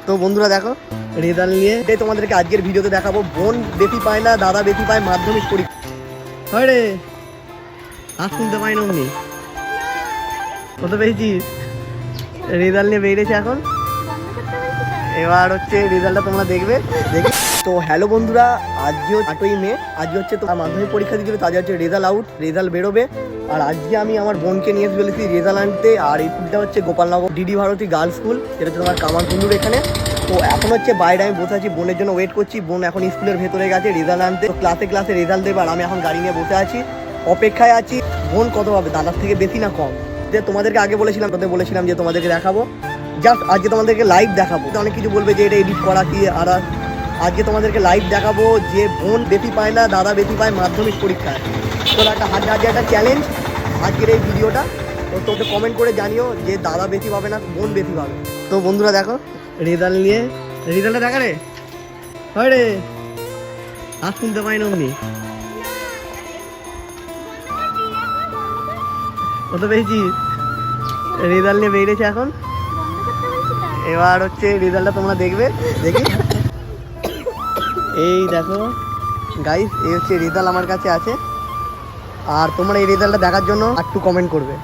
তো বন্ধুরা দেখো রেজাল্ট নিয়ে এটাই তোমাদেরকে আজকের ভিডিওতে দেখাবো। বোন বেশি পায় না, দাদা বেশি পায় মাধ্যমিক পরীক্ষা। হয় রে, আর শুনতে পাই না অমনি। কত পেয়েছিস? রেজাল্ট নিয়ে বেরিয়েছে এখন। এবার হচ্ছে রেজাল্টটা তোমরা দেখবে, দেখি। তো হ্যালো বন্ধুরা, আজকে 8ই মে, আজকে হচ্ছে তোমার মাধ্যমিক পরীক্ষা দিয়েছিল, তাদের হচ্ছে রেজাল্ট আউট, রেজাল্ট বেরোবে। আর আজকে আমি আমার বোনকে নিয়ে চলেছি রেজাল্ট আনতে। আর এই স্কুলটা হচ্ছে Gopalnagar DD Bharati girls school, সেটা হচ্ছে তোমার কামারকুণ্ডুর এখানে। তো এখন হচ্ছে বাইরে আমি বসে আছি, বোনের জন্য ওয়েট করছি। বোন এখন স্কুলের ভেতরে গেছে রেজাল্ট আনতে। তো ক্লাসে রেজাল্ট দেবে, আর আমি এখন গাড়ি নিয়ে বসে আছি, অপেক্ষায় আছি। বোন কত পাবে, দাদার থেকে বেশি না কম? যে তোমাদেরকে আগে বলেছিলাম যে তোমাদেরকে দেখাবো, জাস্ট আজকে তোমাদেরকে লাইভ দেখাবো। অনেক কিছু বলবে যে এটা এডিট করা কি, আর আজকে তোমাদেরকে লাইভ দেখাবো যে বোন বেশি পায় না, দাদা বেশি পায় মাধ্যমিক পরীক্ষায়। তো একটা হাজার একটা চ্যালেঞ্জ আজকের এই ভিডিওটা। তো তোমরা কমেন্ট করে জানিও যে দাদা বেশি পাবে না বোন বেশি পাবে। তো বন্ধুরা দেখো রেজাল্ট নিয়ে, রেজাল্টটা দেখা রে। হয় রে, আর শুনতে পাই না অমনি। কত পেয়েছিস? রেজাল্ট নিয়ে বেরিয়েছে এখন। এবার হচ্ছে রেজাল্টটা তোমরা দেখবে, দেখি। এই দেখো গাইস, এই হচ্ছে রেজাল্ট আমার কাছে আছে। আর তোমরা এই রেজাল্টটা দেখার জন্য একটু কমেন্ট করবে।